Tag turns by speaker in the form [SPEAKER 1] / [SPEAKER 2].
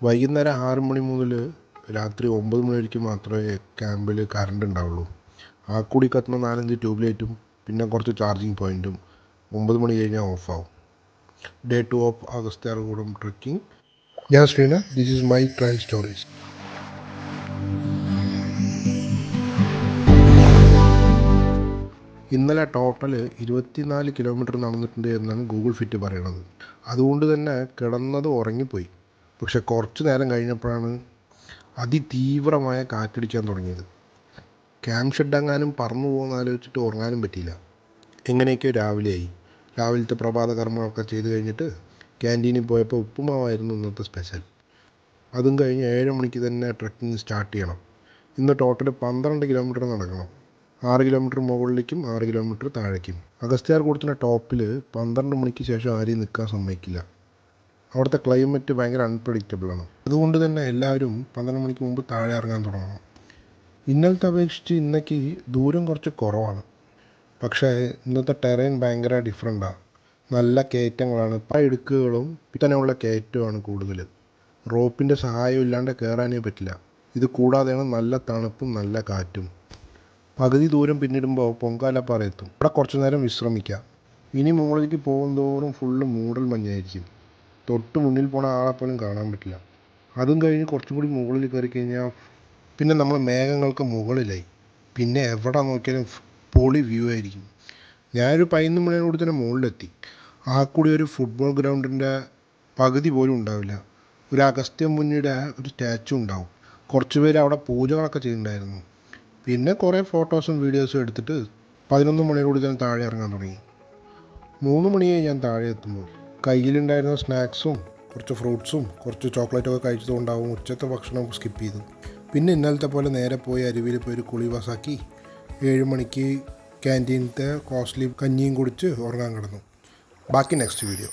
[SPEAKER 1] വൈകുന്നേരം 6 മണി മുതൽ രാത്രി 9 മണി വരേക്കും മാത്രമേ ക്യാമ്പിൽ കറണ്ട് ഉണ്ടാവുള്ളൂ. ആ കൂടി കത്തുന്ന 4-5 ട്യൂബ് ലൈറ്റും പിന്നെ കുറച്ച് ചാർജിങ് പോയിൻറ്റും 9 മണി കഴിഞ്ഞാൽ ഓഫാവും. Day 2 of Agasthyarkoodam trekking. ഞാൻ Sreena, this is my trail stories. ഇന്നലെ ടോട്ടൽ 24 കിലോമീറ്റർ നടന്നിട്ടുണ്ട് എന്നാണ് ഗൂഗിൾ ഫിറ്റ് പറയണത്. അതുകൊണ്ട് തന്നെ കിടന്നത് ഉറങ്ങിപ്പോയി. പക്ഷെ കുറച്ച് നേരം കഴിഞ്ഞപ്പോഴാണ് അതിതീവ്രമായ കാറ്റടിക്കാൻ തുടങ്ങിയത്. ക്യാമ്പ് ഷെഡെങ്ങാനും പറന്നു പോകുമെന്ന് ആലോചിച്ചിട്ട് ഉറങ്ങാനും പറ്റിയില്ല. എങ്ങനെയൊക്കെയോ രാവിലെയായി. രാവിലത്തെ പ്രഭാത കർമ്മമൊക്കെ ചെയ്ത് കഴിഞ്ഞിട്ട് ക്യാൻറ്റീനിൽ പോയപ്പോൾ ഉപ്പുമാവായിരുന്നു ഇന്നത്തെ സ്പെഷ്യൽ. അതും കഴിഞ്ഞ് 7 മണിക്ക് തന്നെ ട്രെക്കിംഗ് സ്റ്റാർട്ട് ചെയ്യണം. ഇന്ന് ടോട്ടൽ 12 കിലോമീറ്റർ നടക്കണം. 6 കിലോമീറ്റർ മുകളിലേക്കും 6 കിലോമീറ്റർ താഴേക്കും. അഗസ്ത്യാർകൂടത്തിൻ്റെ ടോപ്പിൽ 12 മണിക്ക് ശേഷം ആരെയും നിൽക്കാൻ സമ്മതിക്കില്ല. അവിടുത്തെ ക്ലൈമറ്റ് ഭയങ്കര അൺപ്രഡിക്റ്റബിളാണ്. അതുകൊണ്ട് തന്നെ എല്ലാവരും 12 മണിക്ക് മുമ്പ് താഴെ ഇറങ്ങാൻ തുടങ്ങണം. ഇന്നലത്തെ അപേക്ഷിച്ച് ഇന്നേക്ക് ദൂരം കുറച്ച് കുറവാണ്. പക്ഷേ ഇന്നത്തെ ടെറൈൻ ഭയങ്കര ഡിഫറെൻ്റാണ്. നല്ല കയറ്റങ്ങളാണ്. പല ഇടുക്കുകളും തന്നെയുള്ള കയറ്റമാണ് കൂടുതൽ. റോപ്പിൻ്റെ സഹായം ഇല്ലാണ്ട് കയറാനേ പറ്റില്ല. ഇത് കൂടാതെയാണ് നല്ല തണുപ്പും നല്ല കാറ്റും. പകുതി ദൂരം പിന്നിടുമ്പോൾ പൊങ്കാലപ്പാറ എത്തും. അവിടെ കുറച്ച് നേരം വിശ്രമിക്കാം. ഇനി മുകളിലേക്ക് പോകുന്തോറും ഫുള്ള് മൂടൽ മഞ്ഞായിരിക്കും. തൊട്ട് മുന്നിൽ പോണ ആളെപ്പോലും കാണാൻ പറ്റില്ല. അതും കഴിഞ്ഞ് കുറച്ചും കൂടി മുകളിൽ കയറി കഴിഞ്ഞാൽ പിന്നെ നമ്മൾ മേഘങ്ങൾക്ക് മുകളിലായി. പിന്നെ എവിടെ നോക്കിയാലും പൊളി വ്യൂ ആയിരിക്കും. ഞാനൊരു 11 മണിയോട് തന്നെ മുകളിലെത്തി. ആ കൂടി ഒരു ഫുട്ബോൾ ഗ്രൗണ്ടിൻ്റെ പകുതി പോലും ഉണ്ടാവില്ല. ഒരു അഗസ്ത്യ മുനിയുടെ ഒരു സ്റ്റാച്ചു ഉണ്ടാവും. കുറച്ച് പേര് അവിടെ പൂജകളൊക്കെ ചെയ്യുന്നുണ്ടായിരുന്നു. പിന്നെ കുറേ ഫോട്ടോസും വീഡിയോസും എടുത്തിട്ട് 11 മണിയോട് തന്നെ താഴെ ഇറങ്ങാൻ തുടങ്ങി. 3 മണിയായി ഞാൻ താഴെ എത്തുമ്പോൾ. കയ്യിലുണ്ടായിരുന്ന സ്നാക്സും കുറച്ച് ഫ്രൂട്ട്സും കുറച്ച് ചോക്ലേറ്റൊക്കെ കഴിച്ചതുകൊണ്ടാവും ഉച്ചത്തെ ഭക്ഷണം സ്കിപ്പ് ചെയ്തു. പിന്നെ ഇന്നലത്തെ പോലെ നേരെ പോയി അരുവിയിൽ പോയി ഒരു കുളി പാസാക്കി 7 മണിക്ക് ക്യാൻറ്റീനത്തെ കോസ്റ്റ്ലി കഞ്ഞിയും കുടിച്ച് ഉറങ്ങാൻ കിടന്നു. ബാക്കി നെക്സ്റ്റ് വീഡിയോ.